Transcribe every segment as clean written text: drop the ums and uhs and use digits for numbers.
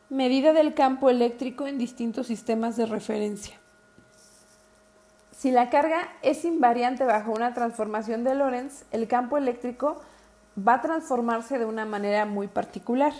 Medida del campo eléctrico en distintos sistemas de referencia. Si la carga es invariante bajo una transformación de Lorentz, el campo eléctrico va a transformarse de una manera muy particular.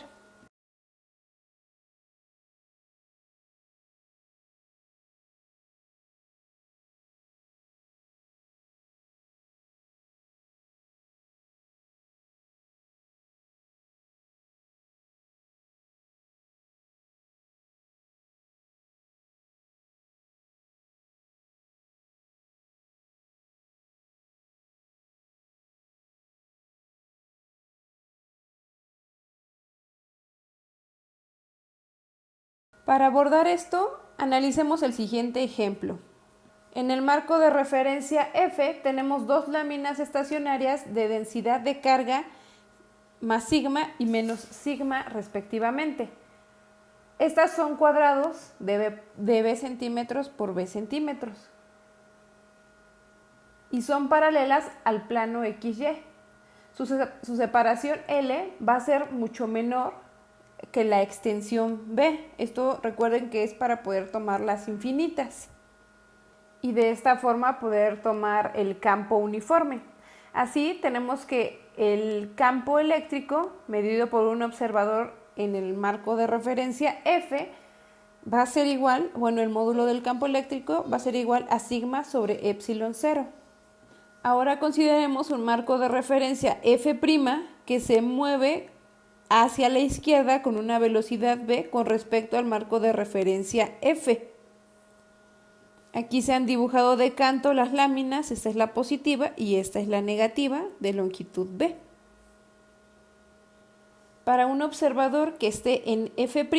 Para abordar esto, analicemos el siguiente ejemplo. En el marco de referencia F tenemos dos láminas estacionarias de densidad de carga más sigma y menos sigma respectivamente. Estas son cuadrados de B centímetros por B centímetros y son paralelas al plano XY. Su separación L va a ser mucho menor que la extensión B. Esto recuerden que es para poder tomar las infinitas y de esta forma poder tomar el campo uniforme. Así tenemos que el campo eléctrico medido por un observador en el marco de referencia F va a ser igual, el módulo del campo eléctrico va a ser igual a sigma sobre epsilon 0. Ahora consideremos un marco de referencia F' que se mueve hacia la izquierda con una velocidad v con respecto al marco de referencia F. Aquí se han dibujado de canto las láminas, esta es la positiva y esta es la negativa de longitud v. Para un observador que esté en F',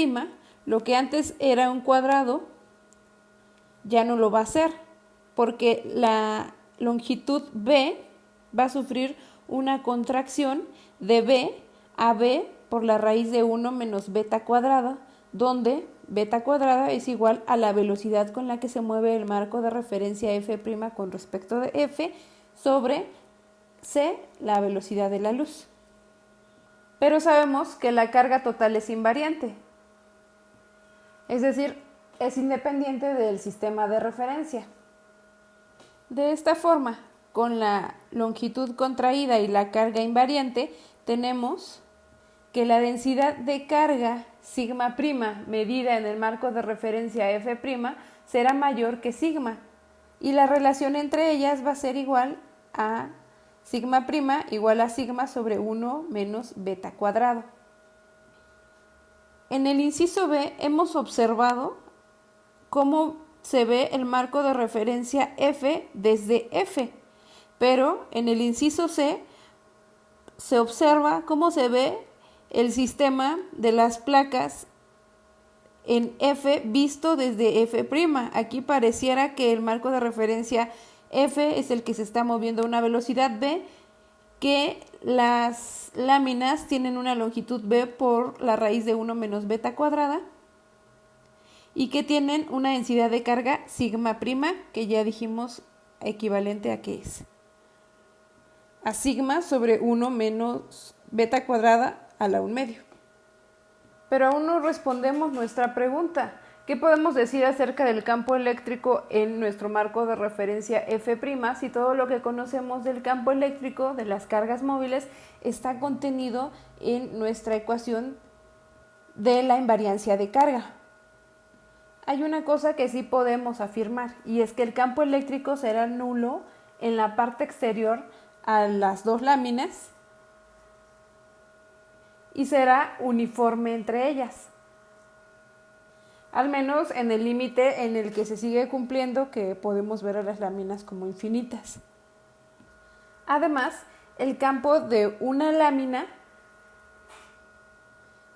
lo que antes era un cuadrado ya no lo va a ser, porque la longitud v va a sufrir una contracción de b a b por la raíz de 1 menos beta cuadrada, donde beta cuadrada es igual a la velocidad con la que se mueve el marco de referencia F' con respecto de F sobre c, la velocidad de la luz. Pero sabemos que la carga total es invariante, es decir, es independiente del sistema de referencia. De esta forma, con la longitud contraída y la carga invariante, tenemos que la densidad de carga sigma' medida en el marco de referencia F' será mayor que sigma y la relación entre ellas va a ser igual a sigma' igual a sigma sobre 1 menos beta cuadrado. En el inciso B hemos observado cómo se ve el marco de referencia F desde F, pero en el inciso C se observa cómo se ve el sistema de las placas en F visto desde F'. Aquí pareciera que el marco de referencia F es el que se está moviendo a una velocidad v, que las láminas tienen una longitud v por la raíz de 1 menos beta cuadrada y que tienen una densidad de carga sigma', que ya dijimos equivalente a qué es. A sigma sobre 1 menos beta cuadrada a la 1/2. Pero aún no respondemos nuestra pregunta. ¿Qué podemos decir acerca del campo eléctrico en nuestro marco de referencia F' si todo lo que conocemos del campo eléctrico, de las cargas móviles, está contenido en nuestra ecuación de la invariancia de carga? Hay una cosa que sí podemos afirmar, y es que el campo eléctrico será nulo en la parte exterior a las dos láminas y será uniforme entre ellas, al menos en el límite en el que se sigue cumpliendo, que podemos ver a las láminas como infinitas. Además, el campo de una lámina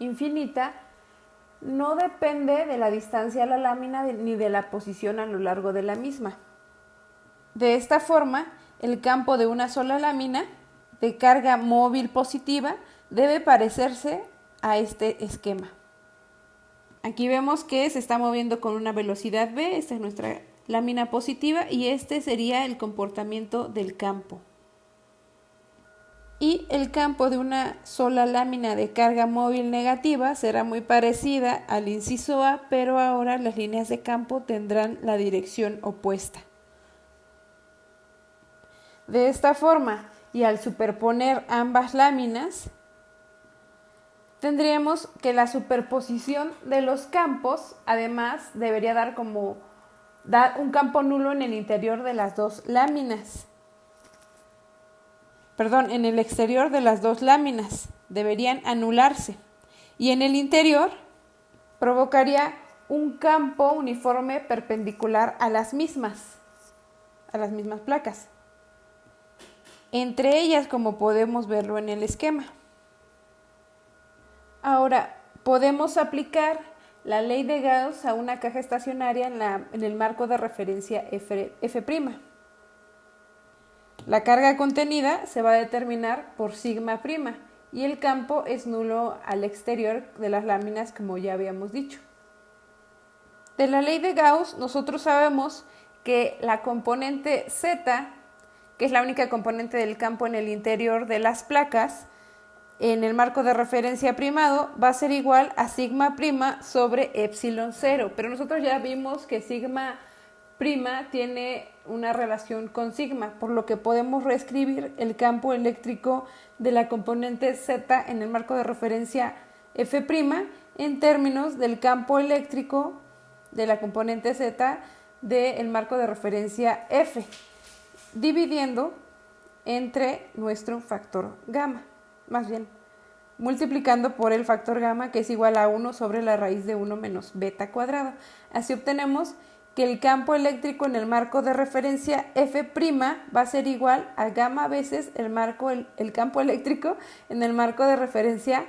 infinita no depende de la distancia a la lámina ni de la posición a lo largo de la misma. De esta forma, el campo de una sola lámina de carga móvil positiva debe parecerse a este esquema. Aquí vemos que se está moviendo con una velocidad v, esta es nuestra lámina positiva y este sería el comportamiento del campo. Y el campo de una sola lámina de carga móvil negativa será muy parecida al inciso A, pero ahora las líneas de campo tendrán la dirección opuesta. De esta forma, y al superponer ambas láminas, tendríamos que la superposición de los campos, además, debería dar un campo nulo en el interior de las dos láminas. En el exterior de las dos láminas deberían anularse. Y en el interior provocaría un campo uniforme perpendicular a las mismas placas. Entre ellas, como podemos verlo en el esquema. Ahora, podemos aplicar la ley de Gauss a una caja estacionaria en el marco de referencia F'. La carga contenida se va a determinar por sigma prima y el campo es nulo al exterior de las láminas, como ya habíamos dicho. De la ley de Gauss nosotros sabemos que la componente Z, que es la única componente del campo en el interior de las placas, en el marco de referencia primado va a ser igual a sigma prima sobre epsilon 0, pero nosotros ya vimos que sigma prima tiene una relación con sigma, por lo que podemos reescribir el campo eléctrico de la componente Z en el marco de referencia F' en términos del campo eléctrico de la componente Z del marco de referencia F, dividiendo entre nuestro factor gamma, más bien multiplicando por el factor gamma, que es igual a 1 sobre la raíz de 1 menos beta cuadrado. Así obtenemos que el campo eléctrico en el marco de referencia F' va a ser igual a gamma veces el campo eléctrico en el marco de referencia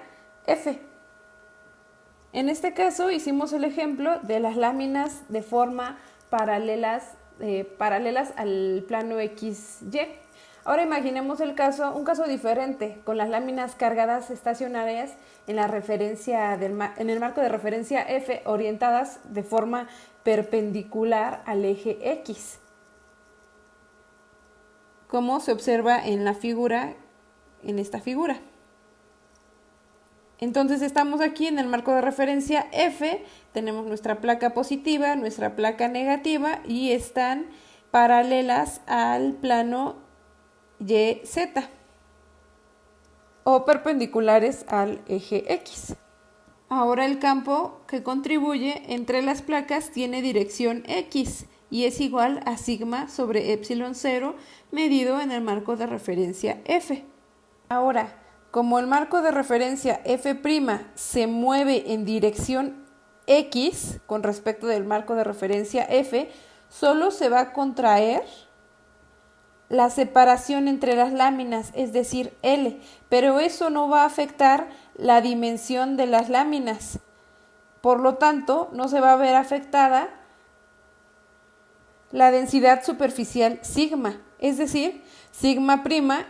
F. En este caso hicimos el ejemplo de las láminas de forma paralelas al plano XY. Ahora imaginemos un caso diferente, con las láminas cargadas estacionarias en el marco de referencia F orientadas de forma perpendicular al eje X, como se observa en esta figura. Entonces estamos aquí en el marco de referencia F, tenemos nuestra placa positiva, nuestra placa negativa y están paralelas al plano YZ o perpendiculares al eje X. Ahora el campo que contribuye entre las placas tiene dirección X y es igual a sigma sobre epsilon 0 medido en el marco de referencia F. Ahora, como el marco de referencia F' se mueve en dirección X con respecto del marco de referencia F, solo se va a contraer la separación entre las láminas, es decir, L, pero eso no va a afectar la dimensión de las láminas. Por lo tanto, no se va a ver afectada la densidad superficial sigma, es decir, sigma prima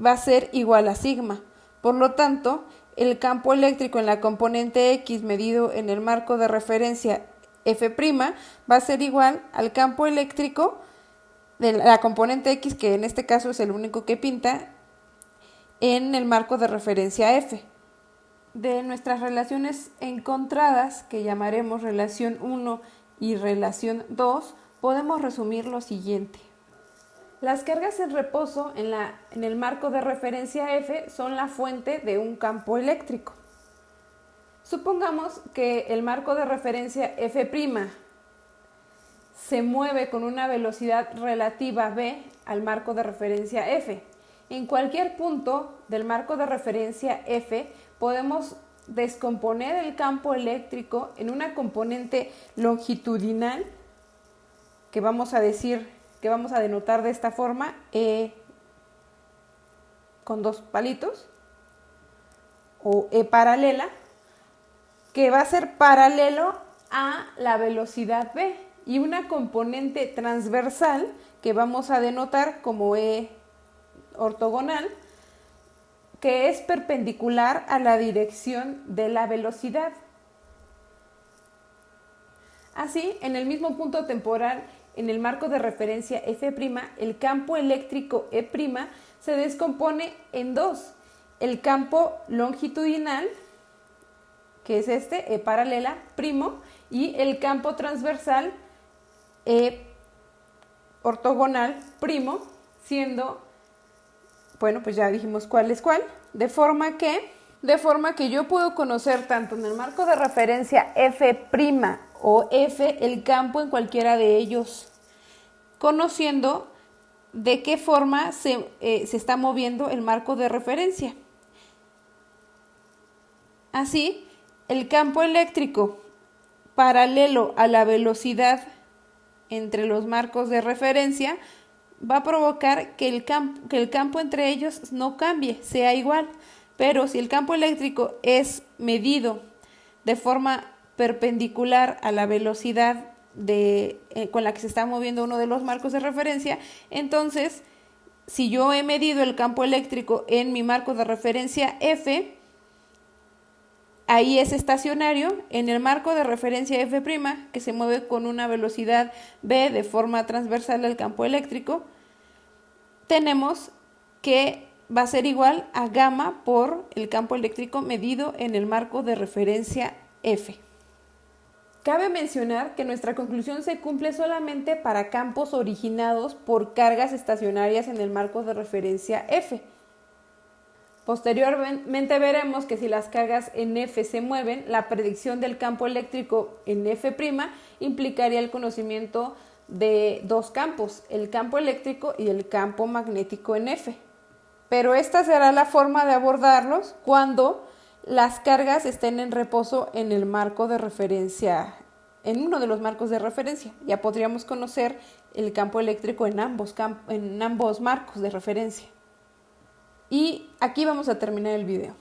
va a ser igual a sigma. Por lo tanto, el campo eléctrico en la componente X medido en el marco de referencia F' va a ser igual al campo eléctrico de la componente X, que en este caso es el único que pinta, en el marco de referencia F. De nuestras relaciones encontradas, que llamaremos relación 1 y relación 2, podemos resumir lo siguiente. Las cargas en reposo en el marco de referencia F son la fuente de un campo eléctrico. Supongamos que el marco de referencia F' se mueve con una velocidad relativa v al marco de referencia F. En cualquier punto del marco de referencia F podemos descomponer el campo eléctrico en una componente longitudinal que vamos a denotar de esta forma, E con dos palitos, o E paralela, que va a ser paralelo a la velocidad v, y una componente transversal que vamos a denotar como E ortogonal, que es perpendicular a la dirección de la velocidad. Así, en el mismo punto temporal, en el marco de referencia F', el campo eléctrico E' se descompone en dos. El campo longitudinal, que es este, E paralela, primo, y el campo transversal, E ortogonal, primo, siendo, bueno, pues ya dijimos cuál es cuál, de forma que yo puedo conocer tanto en el marco de referencia F' o F el campo en cualquiera de ellos, conociendo de qué forma se está moviendo el marco de referencia. Así, el campo eléctrico paralelo a la velocidad entre los marcos de referencia va a provocar que el campo entre ellos no cambie, sea igual. Pero si el campo eléctrico es medido de forma perpendicular a la velocidad con la que se está moviendo uno de los marcos de referencia, entonces, si yo he medido el campo eléctrico en mi marco de referencia F, ahí es estacionario. En el marco de referencia F', que se mueve con una velocidad v de forma transversal al campo eléctrico, tenemos que va a ser igual a gamma por el campo eléctrico medido en el marco de referencia F. Cabe mencionar que nuestra conclusión se cumple solamente para campos originados por cargas estacionarias en el marco de referencia F. Posteriormente veremos que si las cargas en F se mueven, la predicción del campo eléctrico en F' implicaría el conocimiento de dos campos, el campo eléctrico y el campo magnético en F. Pero esta será la forma de abordarlos cuando las cargas estén en reposo en el marco de referencia, en uno de los marcos de referencia. Ya podríamos conocer el campo eléctrico en ambos marcos de referencia. Y aquí vamos a terminar el video.